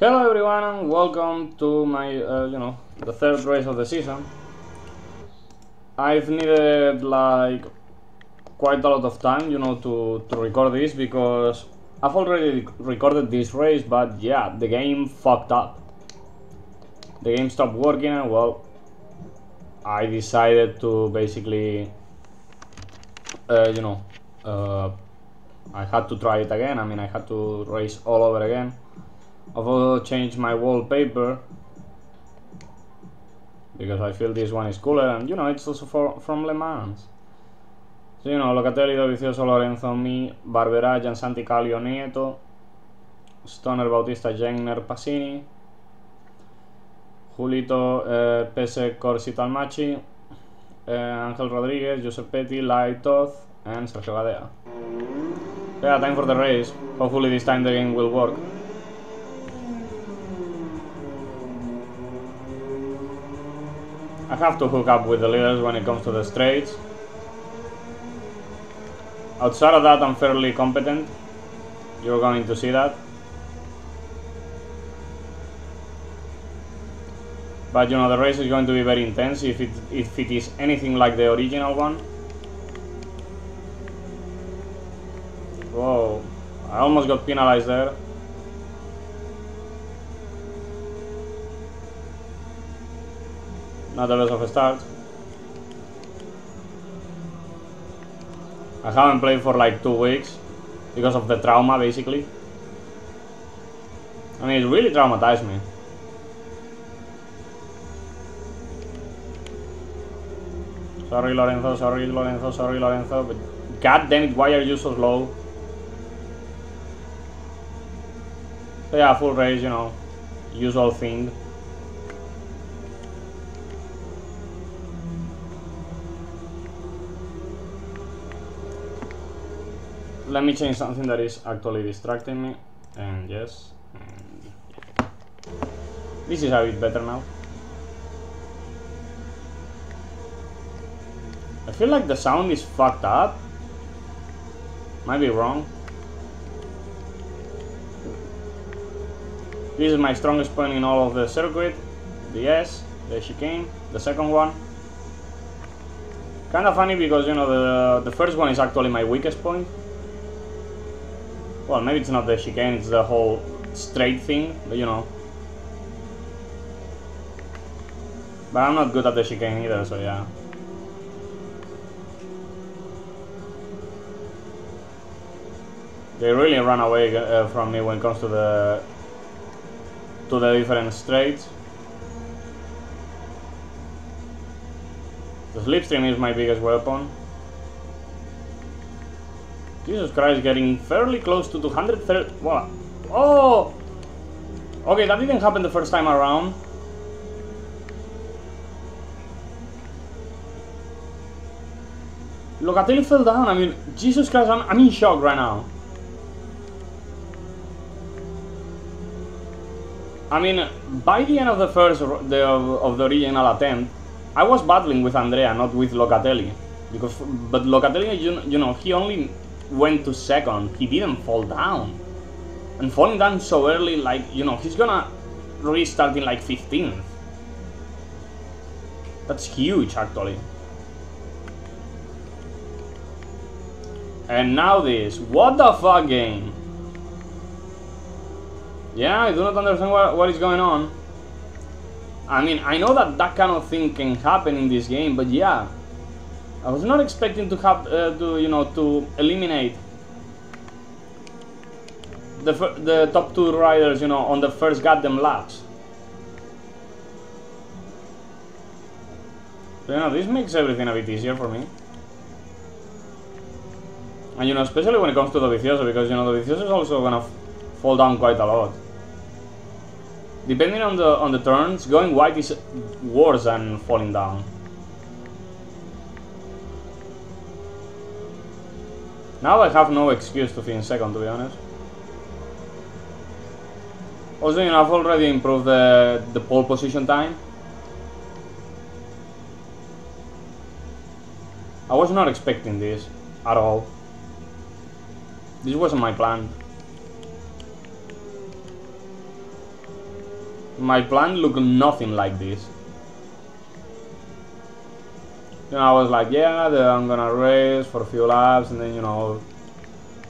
Hello everyone and welcome to my, the third race of the season. I've needed like quite a lot of time, to record this because I've already recorded this race, but yeah, the game fucked up. The game stopped working and well, I decided to basically, I had to try it again. I mean, I had to race all over again. I've also changed my wallpaper because I feel this one is cooler, and it's also from Le Mans. So Locatelli, Dovizioso, Lorenzo, me, Barbera, Giansanti, Calio, Nieto, Stoner, Bautista, Jengner, Passini, Julito, Pese, Corsi, Talmachi, Angel Rodriguez, Giuseppetti, Laitoth, and Sergio Gadea. Yeah, time for the race. Hopefully this time the game will work. I have to hook up with the leaders when it comes to the straights. Outside of that, I'm fairly competent. You're going to see that. But the race is going to be very intense if it is anything like the original one. Whoa, I almost got penalized there. Not the best of a start. I haven't played for like 2 weeks because of the trauma, basically. I mean, it really traumatized me. Sorry Lorenzo, sorry Lorenzo, sorry Lorenzo, but god damn it, why are you so slow? So yeah, full race, usual thing. Let me change something that is actually distracting me, and yes, and yeah. This is a bit better now. I feel like the sound is fucked up. Might be wrong. This is my strongest point in all of the circuit. The S, the chicane, the second one. Kind of funny because the first one is actually my weakest point. Well, maybe it's not the chicane, it's the whole straight thing, but But I'm not good at the chicane either, so yeah. They really run away from me when it comes to the different straights. The slipstream is my biggest weapon. Jesus Christ, getting fairly close to 230. What? Oh! Okay, that didn't happen the first time around. Locatelli fell down. I mean, Jesus Christ, I'm in shock right now. I mean, by the end of the first of the original attempt, I was battling with Andrea, not with Locatelli, but Locatelli, he only went to second. He didn't fall down, and falling down so early, like he's gonna restart in like 15th. That's huge, actually. And now this, what the fuck, game? Yeah, I do not understand what is going on. I mean, I know that kind of thing can happen in this game, but yeah, I was not expecting to have to eliminate the top 2 riders, on the first goddamn laps. So, this makes everything a bit easier for me. And especially when it comes to Dovizioso, because Dovizioso is also gonna fall down quite a lot. Depending on the turns, going wide is worse than falling down. Now I have no excuse to finish second, to be honest. Also, I've already improved the pole position time. I was not expecting this at all. This wasn't my plan. my plan looked nothing like this. You know, I was like, yeah, I'm gonna race for a few laps, and then, you know,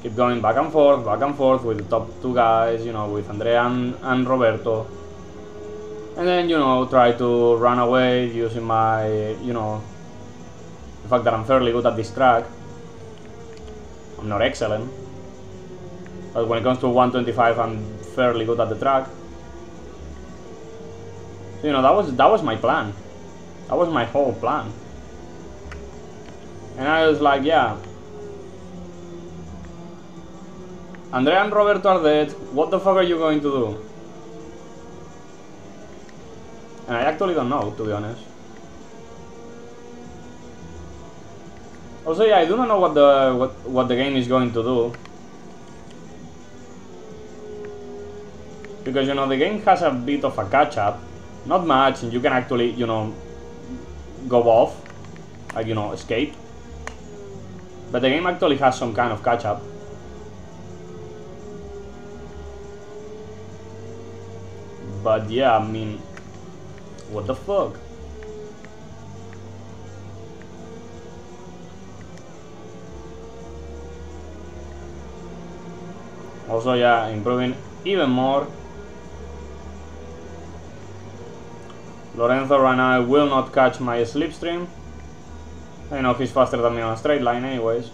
keep going back and forth with the top two guys, you know, with Andrea and Roberto. And then, you know, try to run away using my, you know, the fact that I'm fairly good at this track. I'm not excellent, but when it comes to 125, I'm fairly good at the track. So, you know, that was my plan. That was my whole plan. And I was like, yeah, Andrea and Roberto are dead. What the fuck are you going to do? And I actually don't know, to be honest. Also, yeah, I do not know what the game is going to do, because, you know, the game has a bit of a catch-up, not much, and you can actually, you know, go off, like, you know, escape. But the game actually has some kind of catch-up. But yeah, I mean, what the fuck? Also, yeah, improving even more. Lorenzo right now will not catch my slipstream. I know he's faster than me on a straight line anyways.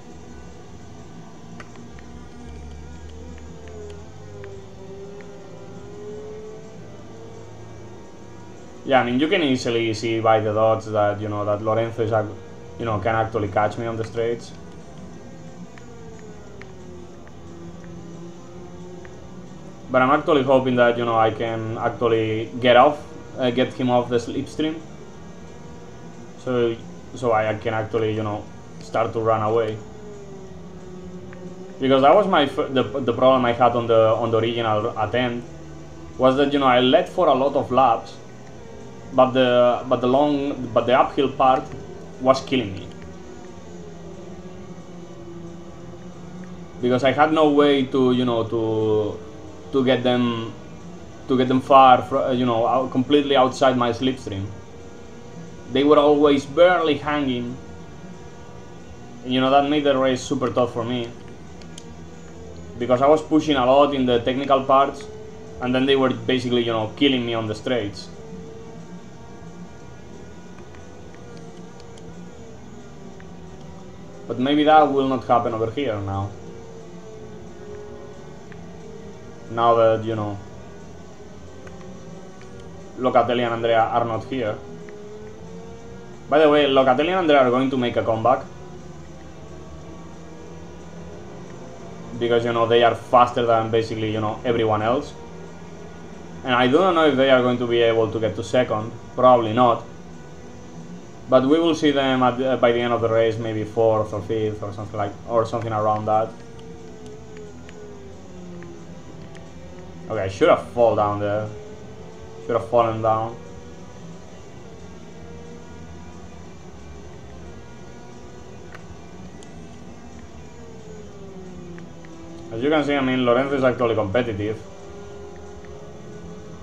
Yeah, I mean, you can easily see by the dots that, you know, that Lorenzo is, you know, can actually catch me on the straights. But I'm actually hoping that, you know, I can actually get him off the slipstream. So I can actually, you know, start to run away. Because that was the problem I had on the original attempt, was that, you know, I led for a lot of laps, but the uphill part was killing me. Because I had no way to, you know, to get them far, you know, completely outside my slipstream. They were always barely hanging, and, you know, that made the race super tough for me, because I was pushing a lot in the technical parts, and then they were basically, you know, killing me on the straights. But maybe that will not happen over here now. Now that, you know, Locatelli and Andrea are not here. By the way, Locatelli and Andrea are going to make a comeback, because, you know, they are faster than basically, you know, everyone else. And I don't know if they are going to be able to get to second. Probably not. But we will see them by the end of the race, maybe 4th or 5th or something around that. Okay, I should have fallen down there. Should have fallen down. As you can see, I mean, Lorenzo is actually competitive.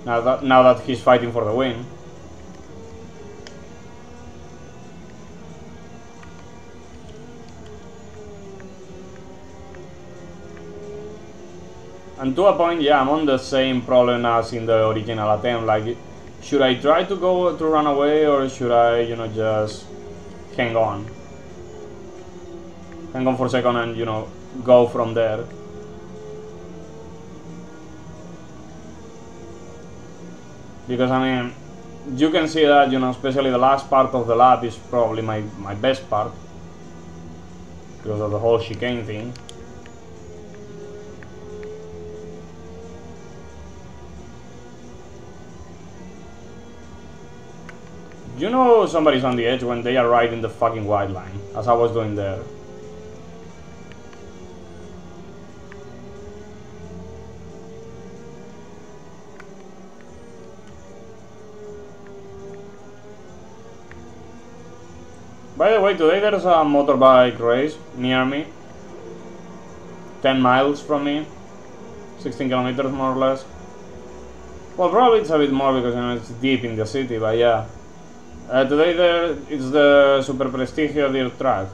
Now that he's fighting for the win. And to a point, yeah, I'm on the same problem as in the original attempt. Like, should I try to run away, or should I, you know, just hang on for a second and, you know, go from there? Because, I mean, you can see that, you know, especially the last part of the lap is probably my best part, because of the whole chicane thing. You know, somebody's on the edge when they are right in the fucking white line, as I was doing there. By the way, today there's a motorbike race near me, 10 miles from me, 16 kilometers more or less. Well, probably it's a bit more because, you know, it's deep in the city, but yeah. Today there it's the Super Prestigio dirt track.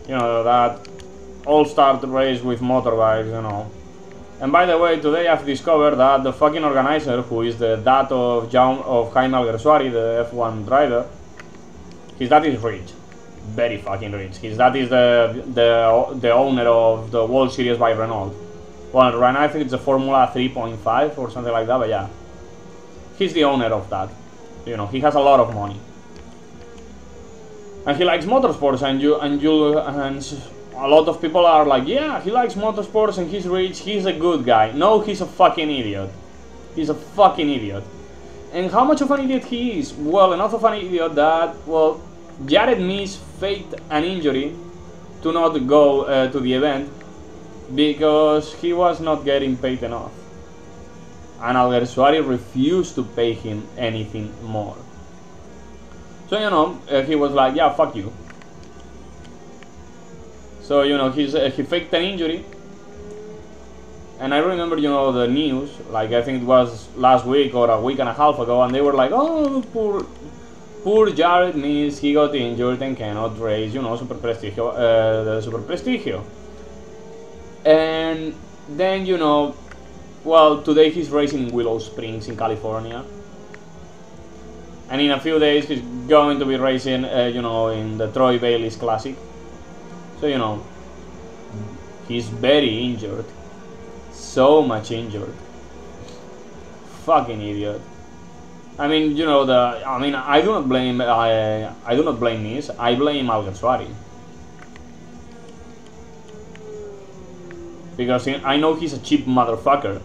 You know, that all-star race with motorbikes, you know. And by the way, today I've discovered that the fucking organizer, who is the dad of Jaime Alguersuari, the F1 driver, his dad is rich. Very fucking rich. His dad is the owner of the World Series by Renault. Well, right now I think it's a Formula 3.5 or something like that, but yeah. He's the owner of that. You know, he has a lot of money. And he likes motorsports, and a lot of people are like, yeah, he likes motorsports and he's rich, he's a good guy. No, he's a fucking idiot. He's a fucking idiot. And how much of an idiot he is? Well, enough of an idiot that, well, Jared Mees faked an injury to not go to the event because he was not getting paid enough. And Alguersuari refused to pay him anything more. So, you know, he was like, yeah, fuck you. So, you know, he faked an injury. And I remember, you know, the news, like I think it was last week or a week and a half ago, and they were like, oh, poor Jared Mees, he got injured and cannot race, you know, the Super Prestigio. And then, you know, well, today he's racing in Willow Springs in California. And in a few days he's going to be racing, you know, in the Troy Bayliss Classic. So, you know, he's very injured. So much injured. Fucking idiot. I mean, you know, I do not blame Mees, I blame Alguersuari. Because I know he's a cheap motherfucker.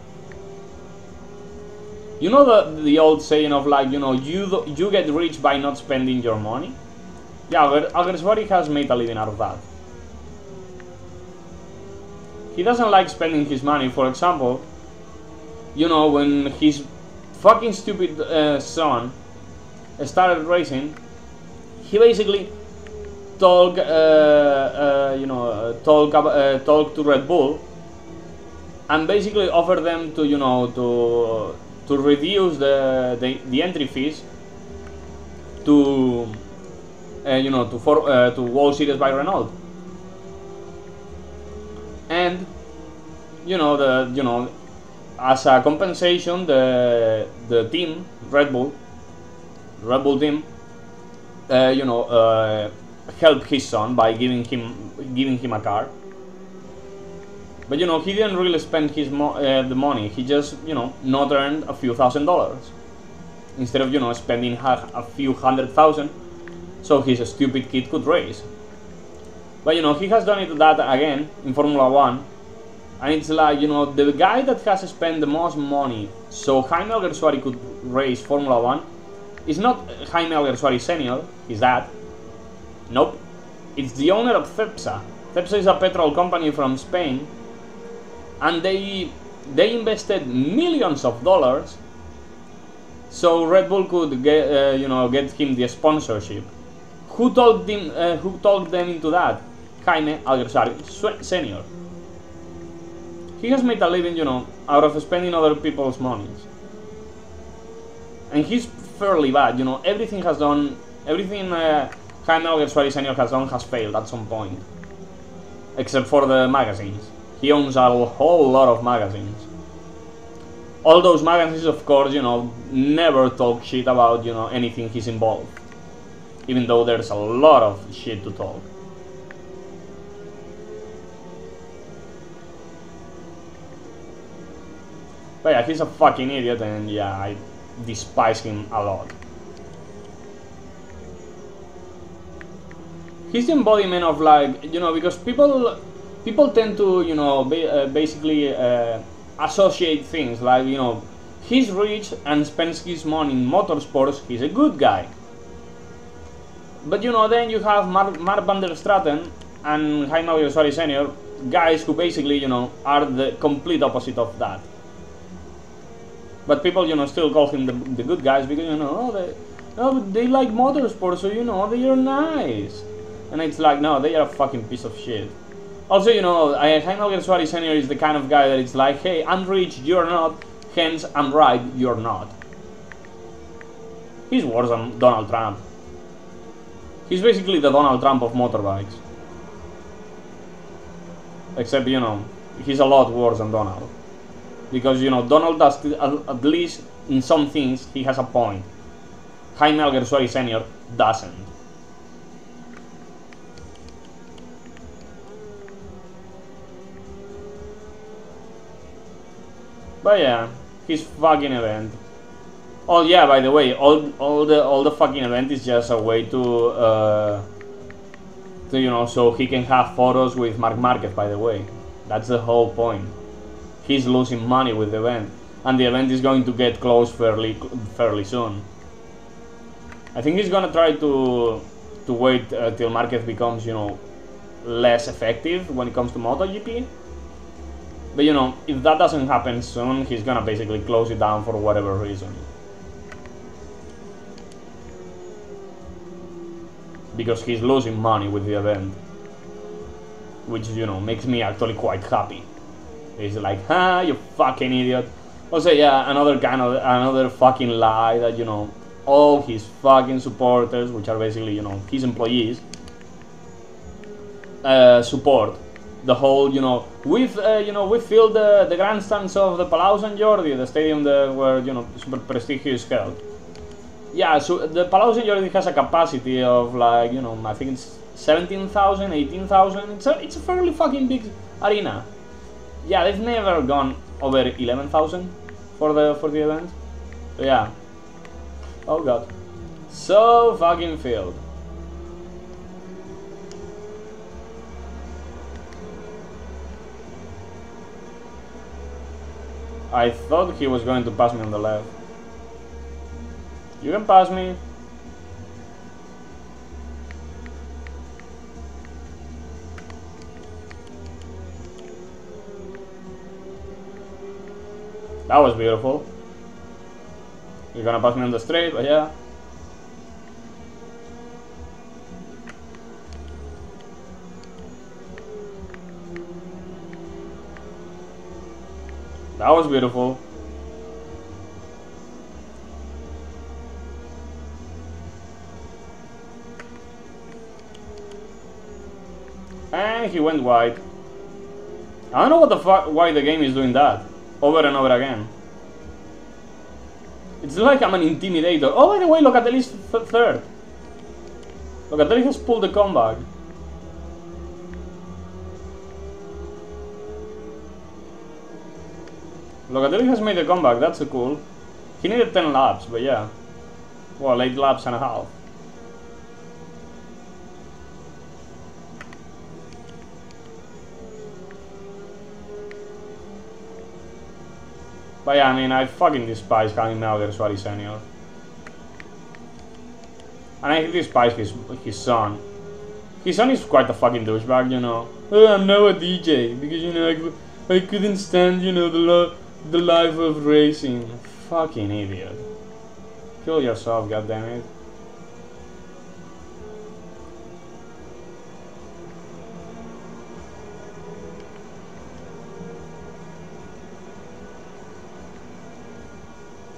You know the old saying of like, you know, you get rich by not spending your money? Yeah, Alguersuari has made a living out of that. He doesn't like spending his money. For example, you know, when his fucking stupid son started racing, he basically talked to Red Bull and basically offered them to, you know, to reduce the entry fees to to World Series by Renault. And you know, as a compensation, the team, Red Bull team, helped his son by giving him a car. But you know, he didn't really spend the money. He just, you know, not earned a few $1,000s instead of, you know, spending a few $100,000 so his stupid kid could race. But you know, he has done that again in Formula 1, and it's like, you know, the guy that has spent the most money so Jaime Alguersuari could race Formula 1 is not Jaime Alguersuari Senior, his dad. Nope, it's the owner of Cepsa. Cepsa is a petrol company from Spain, and they invested millions of dollars so Red Bull could get him the sponsorship. Who talked them into that? Jaime Alguersuari Senior. He has made a living, you know, out of spending other people's monies, and he's fairly bad. You know, everything Jaime Alguersuari Senior has done has failed at some point, except for the magazines. He owns a whole lot of magazines. All those magazines, of course, you know, never talk shit about, you know, anything he's involved, even though there's a lot of shit to talk. But yeah, he's a fucking idiot, and yeah, I despise him a lot. He's the embodiment of, like, you know, because people tend to, you know, basically associate things like, you know, he's rich and spends his money in motorsports, he's a good guy. But you know, then you have Mark van der Straten and Jaime Alguersuari Senior, guys who basically, you know, are the complete opposite of that. But people, you know, still call him the good guys because, you know, they like motorsports, so, you know, they are nice. And it's like, no, they are a fucking piece of shit. Also, you know, Jaime Alguersuari Senior is the kind of guy that it's like, hey, I'm rich, you're not, hence I'm right, you're not. He's worse than Donald Trump. He's basically the Donald Trump of motorbikes. Except, you know, he's a lot worse than Donald. Because, you know, Donald does, at least in some things, he has a point. Jaime Alguersuari Senior doesn't. But yeah, his fucking event. Oh yeah, by the way, all the fucking event is just a way to you know, so he can have photos with Marc Marquez. By the way, that's the whole point. He's losing money with the event, and the event is going to get closed fairly soon. I think he's gonna try to wait till Marquez becomes, you know, less effective when it comes to MotoGP. But you know, if that doesn't happen soon, he's gonna basically close it down for whatever reason. Because he's losing money with the event. Which, you know, makes me actually quite happy. He's like, ha, you fucking idiot. Also, yeah, another fucking lie that, you know, all his fucking supporters, which are basically, you know, his employees, support the whole, you know, we filled the grandstands of the Palau Sant Jordi, the stadium where, you know, Super Prestigio is held. Yeah, so the Palau Sant Jordi has a capacity of, like, you know, I think it's 17,000, 18,000. It's a fairly fucking big arena. Yeah, they've never gone over 11,000 for the event. So yeah. Oh god. So fucking filled. I thought he was going to pass me on the left. You can pass me. That was beautiful. You're gonna pass me on the straight, but yeah. That was beautiful. And he went wide. I don't know what the fuck, why the game is doing that over and over again. It's like I'm an intimidator. Oh, by the way, Locatelli's third. Locatelli has pulled the comeback. Locatelli has made a comeback, that's cool. He needed 10 laps, but yeah. Well, 8 laps and a half. But yeah, I mean, I fucking despise Jaime Alguersuari Senior. And I despise his son. His son is quite a fucking douchebag, you know. Oh, I'm now a DJ, because, you know, I couldn't stand, you know, the life of racing. Fucking idiot. Kill yourself, goddammit.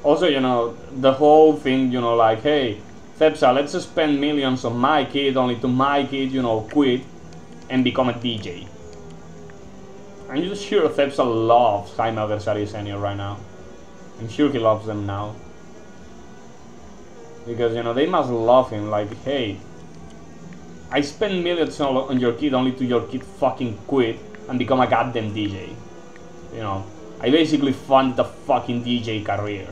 Also, you know, the whole thing, you know, like, hey, Cepsa, let's spend millions on my kid, only to my kid, you know, quit and become a DJ. I'm just sure Cepsa loves Jaime Alguersuari Senior right now. I'm sure he loves them now. Because, you know, they must love him, like, hey, I spend millions on your kid, only to your kid fucking quit and become a goddamn DJ. You know, I basically fund the fucking DJ career.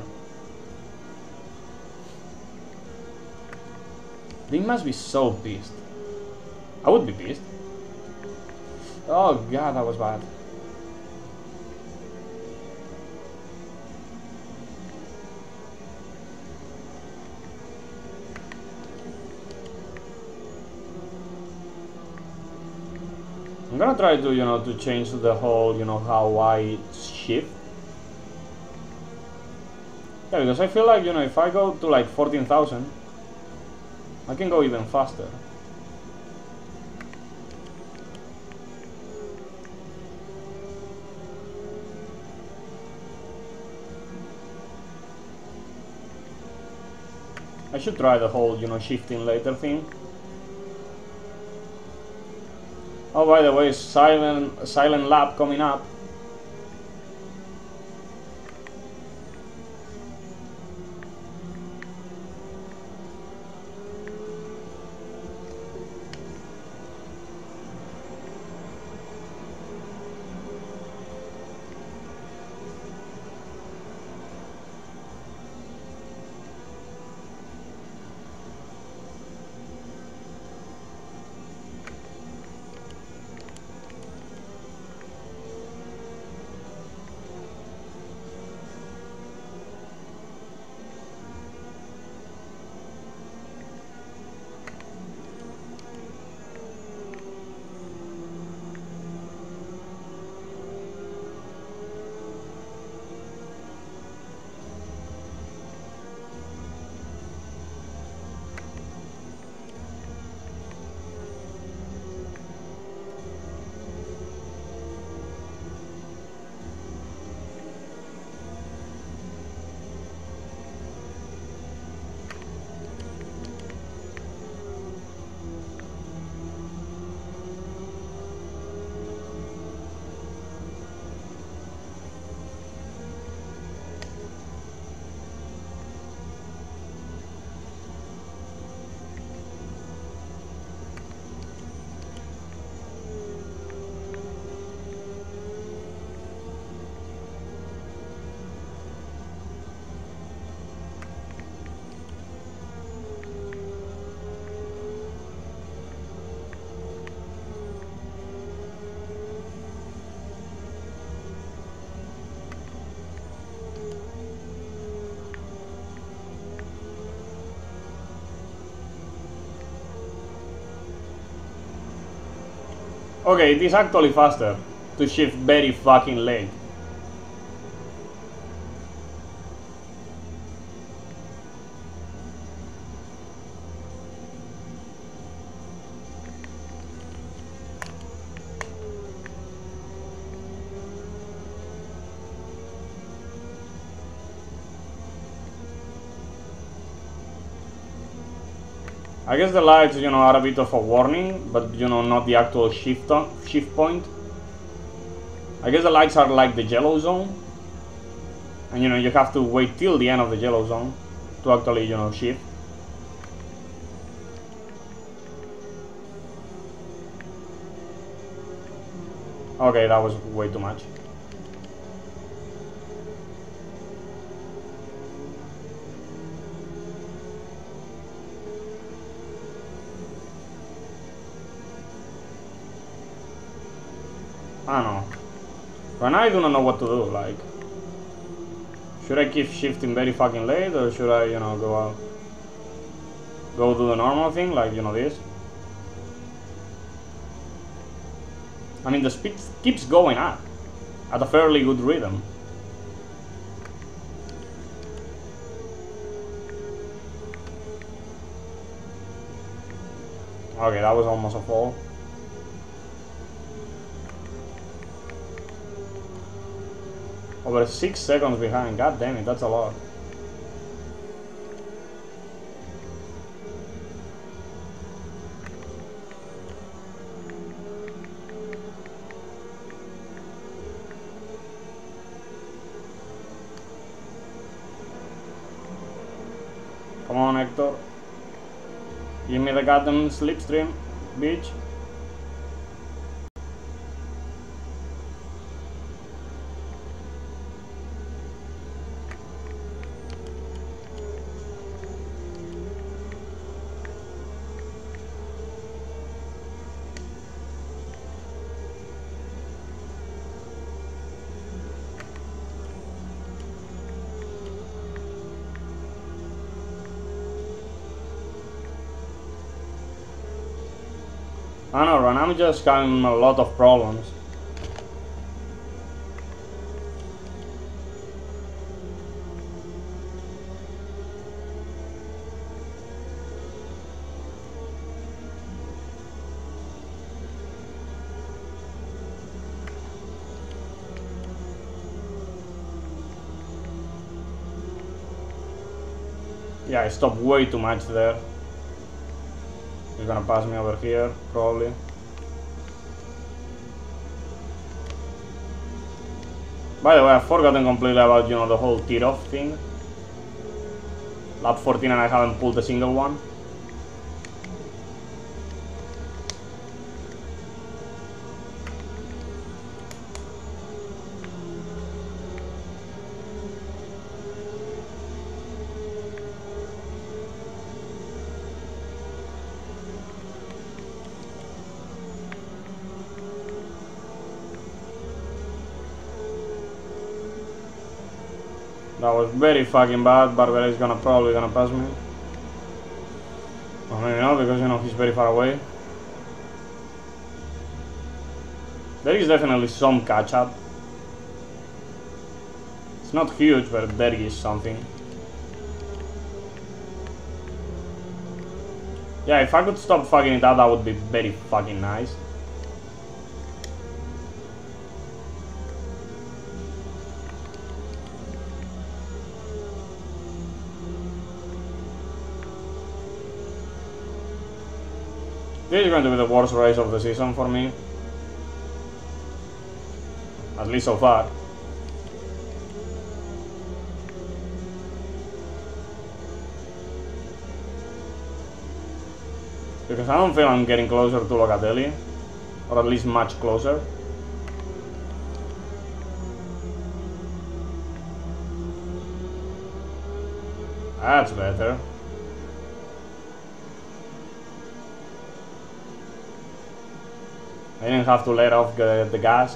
They must be so pissed. I would be pissed. Oh god, that was bad. I'm gonna try to, you know, to change the whole, you know, how I shift. Yeah, because I feel like, you know, if I go to like 14,000, I can go even faster. I should try the whole, you know, shifting later thing. Oh, by the way, silent lap coming up. Okay, it is actually faster to shift very fucking late. I guess the lights, you know, are a bit of a warning, but you know, not the actual shift point. I guess the lights are like the yellow zone, and you know, you have to wait till the end of the yellow zone to actually, you know, shift. Okay, that was way too much. I don't know. Right now I do not know what to do, like... Should I keep shifting very fucking late, or should I, you know, go do the normal thing, like, you know, this? I mean, the speed keeps going up at a fairly good rhythm. Okay, that was almost a fall. Over 6 seconds behind, god damn it, that's a lot. Come on, Hector. Give me the goddamn slipstream, bitch. I don't know, Ron, I'm just having a lot of problems. Yeah, I stopped way too much there. He's gonna pass me over here, probably. By the way, I've forgotten completely about, the whole tear-off thing. Lap 14 and I haven't pulled a single one. That was very fucking bad. Barbera is probably gonna pass me. Or maybe not, because he's very far away. There is definitely some catch up. It's not huge, but there is something. Yeah, if I could stop fucking it up, that would be very fucking nice. This is going to be the worst race of the season for me. At least so far. Because I don't feel I'm getting closer to Locatelli. Or at least much closer. That's better. I didn't have to let off the gas.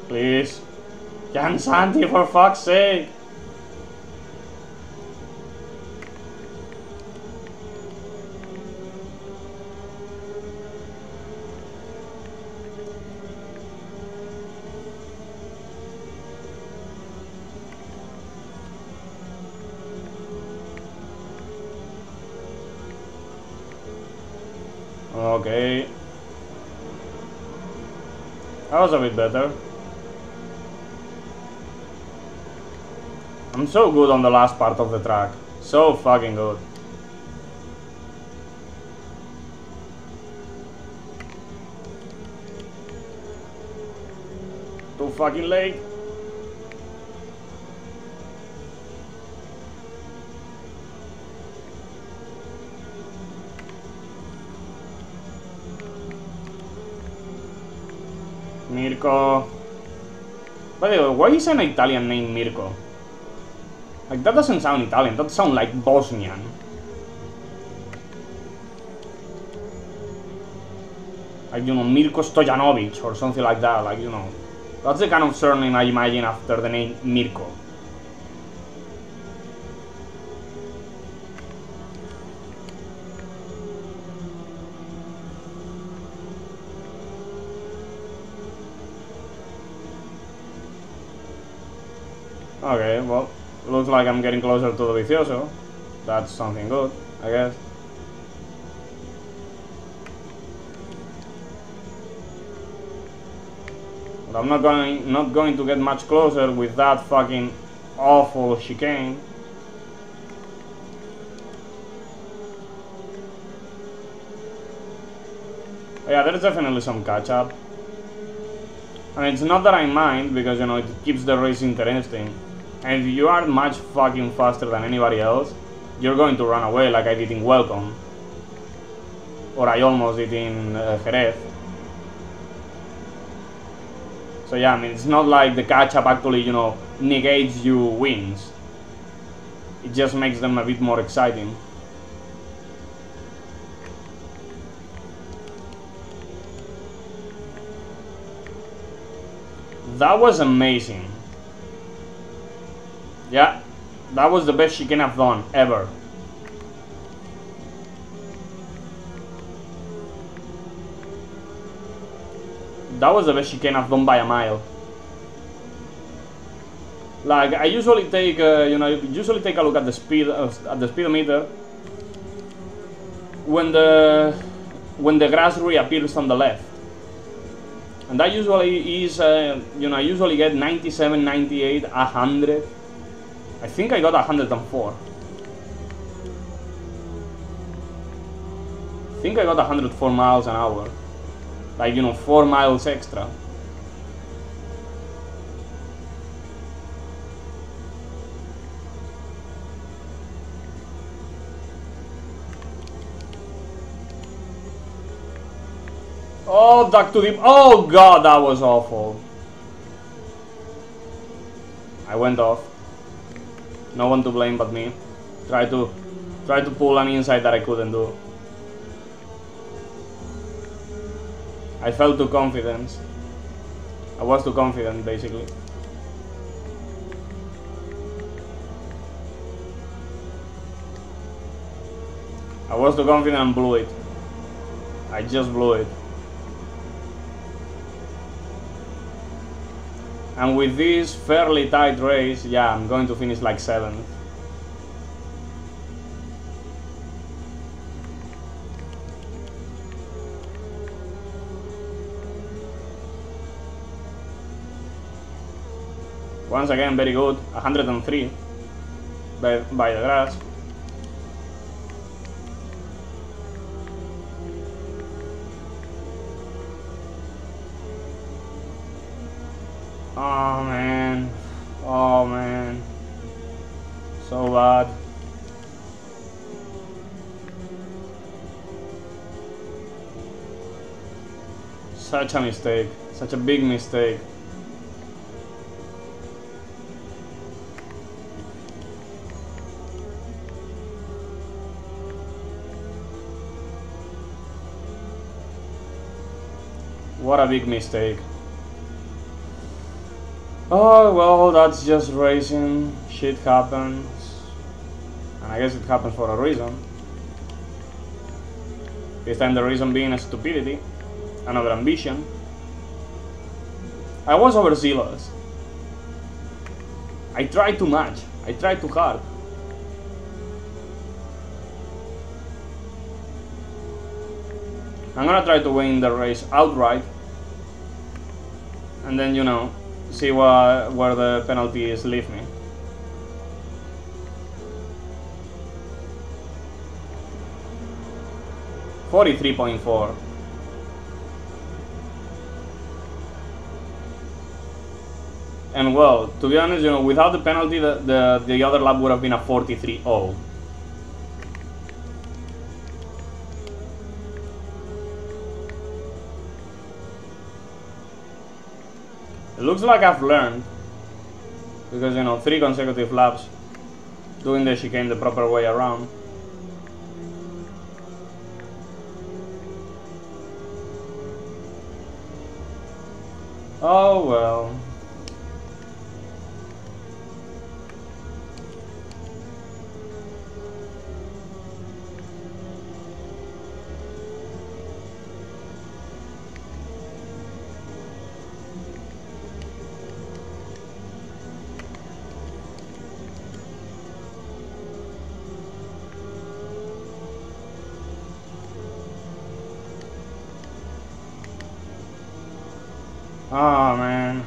Please. Jan Santi, for fuck's sake. Okay. That was a bit better. I'm so good on the last part of the track. So fucking good. Too fucking late. Mirko. By the way, why is an Italian name Mirko? Like, that doesn't sound Italian, that sounds like Bosnian. Like, Mirko Stojanovic or something like that, like, that's the kind of surname I imagine after the name Mirko. Okay, well, looks like I'm getting closer to the Vicioso. That's something good, I guess. But I'm not going to get much closer with that fucking awful chicane. Yeah, there's definitely some catch up. And it's not that I mind, because it keeps the race interesting. And if you are much fucking faster than anybody else, you're going to run away like I did in Welcome. Or I almost did in Jerez. So yeah, I mean, it's not like the catch-up actually, negates you wins. It just makes them a bit more exciting. That was amazing. Yeah, that was the best chicane I've done, ever. That was the best chicane I've done by a mile. Like, I usually take, usually take a look at the speedometer when the grass reappears on the left. And that usually is, you know, I usually get 97, 98, 100. I think I got 104. I think I got 104 miles an hour. Like, you know, 4 miles extra. Oh, duck to deep. Oh god, that was awful. I went off. No one to blame but me. Try to pull an inside that I couldn't do. I felt too confident. I was too confident, basically. I was too confident and blew it. I just blew it. And with this fairly tight race, yeah, I'm going to finish like 7th. Once again, very good. 103 by the grass. Oh man. Oh man. So bad. Such a mistake. Such a big mistake. What a big mistake. Oh well, that's just racing. Shit happens. And I guess it happens for a reason. This time the reason being a stupidity and over ambition. I was overzealous. I tried too much. I tried too hard. I'm gonna try to win the race outright. And then, you know, see where the penalties leave me. $43.4. And well, to be honest, you know, without the penalty, the other lap would have been a 43.0. It looks like I've learned, because, you know, 3 consecutive laps doing the chicane the proper way around. Oh well. Oh man,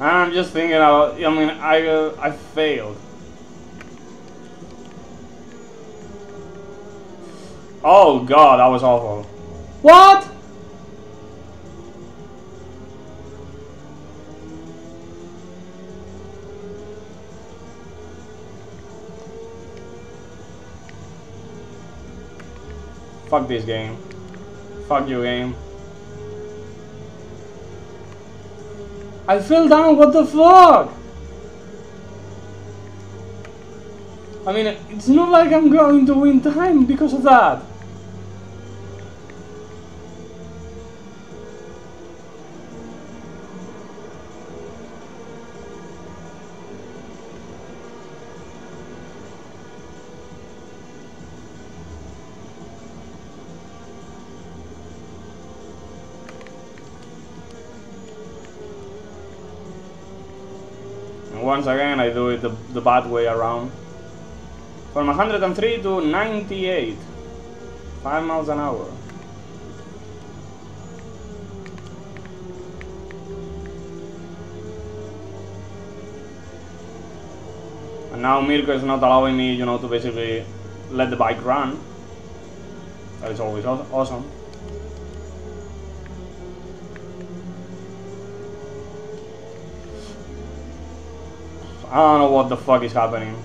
I'm just thinking about. I mean, I failed. Oh god, that was awful. What? Fuck this game. Fuck you, game. I fell down, what the fuck? I mean, it's not like I'm going to win time because of that. Once again, I do it the bad way around. From 103 to 98. 5 miles an hour. now Mirko is not allowing me, you know, to basically let the bike run. That is always awesome. I don't know what the fuck is happening.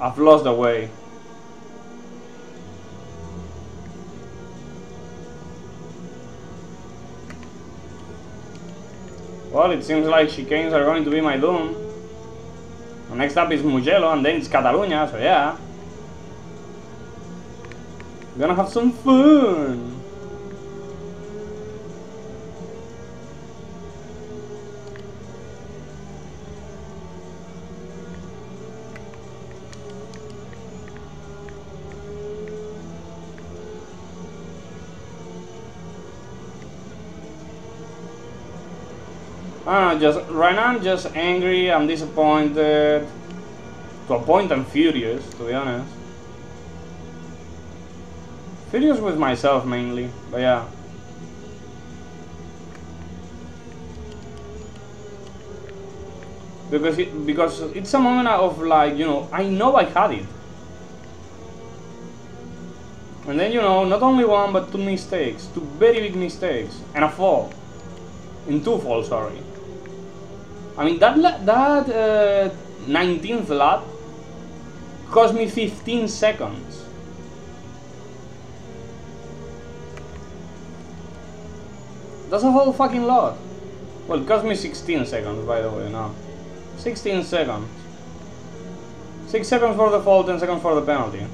I've lost the way. Well, it seems like chicanes are going to be my doom. Next up is Mugello, and then it's Catalunya, so yeah. Gonna have some fun. I don't know, just right now I'm just angry, I'm disappointed. To a point I'm furious, to be honest. Furious with myself mainly, but yeah. Because it's a moment of like, you know I had it. And then, you know, not only one but two mistakes, two very big mistakes, and a fall. In two falls, sorry. I mean, that 19th lap cost me 15 seconds. That's a whole fucking lot. Well, it cost me 16 seconds, by the way, no. 16 seconds. 6 seconds for the fall, 10 seconds for the penalty.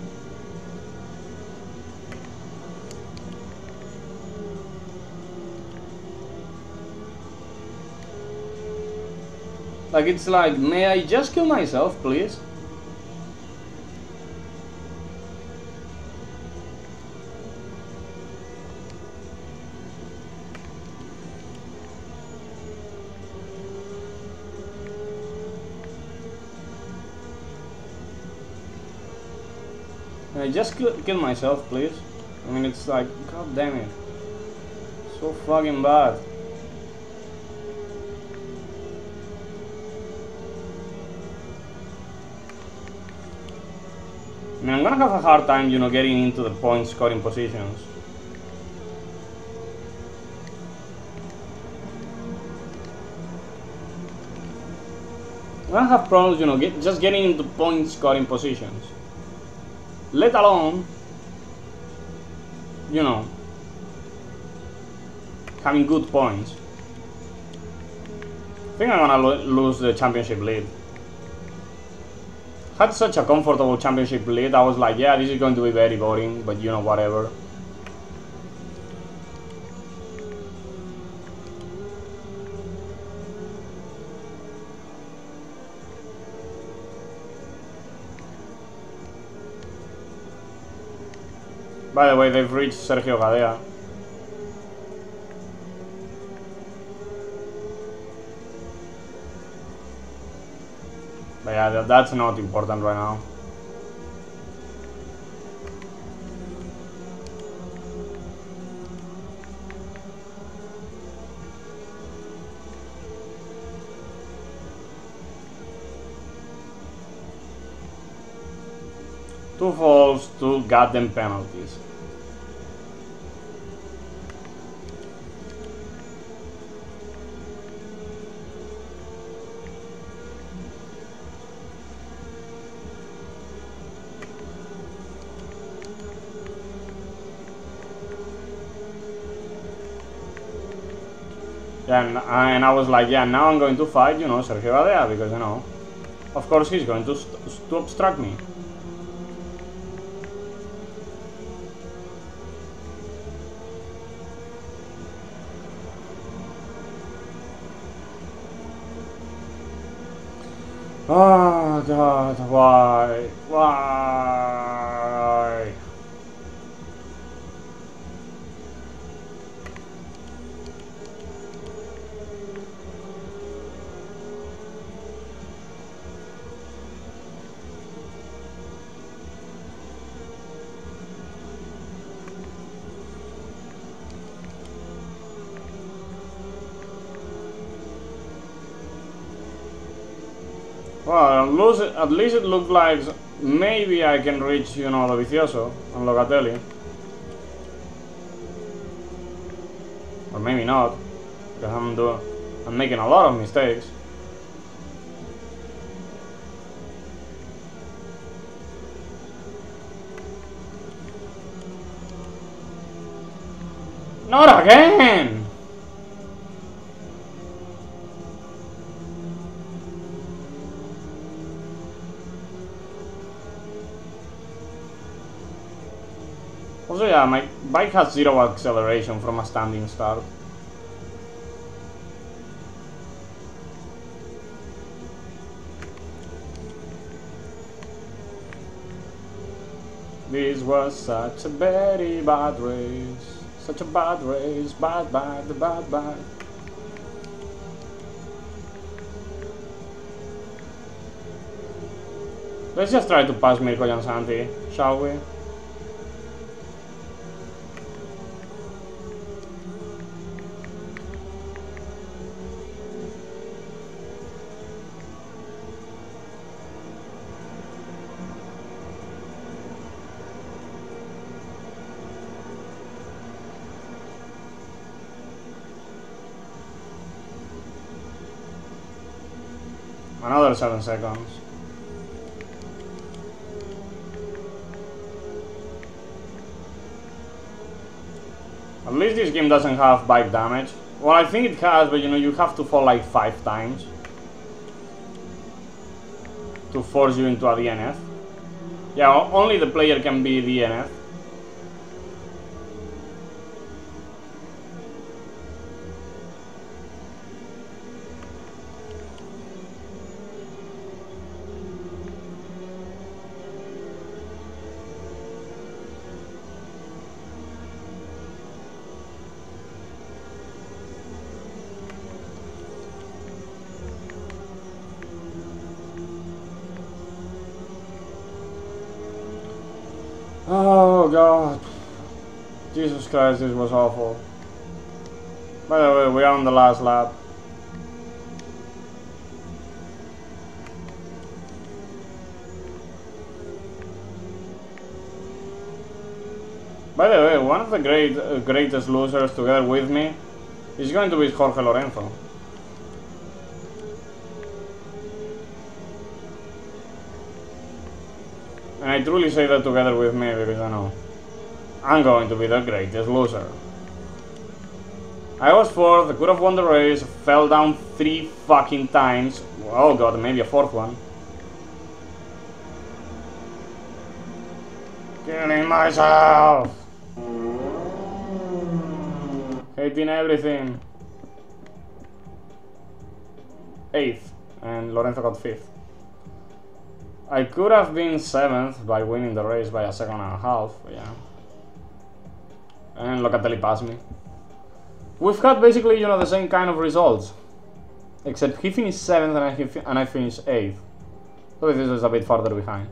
Like, it's like, may I just kill myself, please? May I just kill myself, please? I mean, it's like, god damn it. So fucking bad. I mean, I'm gonna have a hard time, you know, getting into the point scoring positions. I'm gonna have problems, you know, just getting into point scoring positions. Let alone, you know, having good points. I think I'm gonna lose the championship lead. Had such a comfortable championship lead, I was like, yeah, this is going to be very boring, but you know, whatever. By the way, they've reached Sergio Gadea. But yeah, that's not important right now. Two falls, two goddamn penalties. And I was like, yeah, now I'm going to fight, you know, Sergio Gadea, because, you know, of course he's going to obstruct me. Oh god, why? Why? Well, at least it looks like maybe I can reach, you know, the Vicioso and Locatelli. Or maybe not, because I'm making a lot of mistakes. Not again! Also, yeah, my bike has 0 acceleration from a standing start. This was such a very bad race. Such a bad race. Bad. Let's just try to pass Mirko Jansanti, shall we? Another 7 seconds. At least this game doesn't have bike damage. Well, I think it has, but you know, you have to fall like 5 times to force you into a DNF. Yeah, only the player can be DNF. Oh god. Jesus Christ, this was awful. By the way, we are on the last lap. By the way, one of the greatest losers together with me is going to be Jorge Lorenzo. And I truly say that together with me because I know I'm going to be the greatest loser. I was 4th, I could have won the race, fell down 3 fucking times. Oh god, maybe a 4th one. Killing myself! Hating everything. 8th, and Lorenzo got 5th. I could have been 7th by winning the race by a 1.5 seconds, but yeah. And Locatelli passed me. We've got basically, you know, the same kind of results. Except he finished 7th and I finished 8th. So this is a bit farther behind.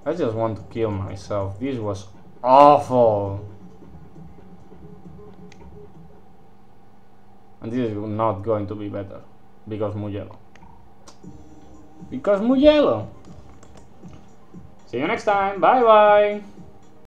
I just want to kill myself. This was awful. And this is not going to be better. Because Mugello. Because Mugello. See you next time. Bye bye.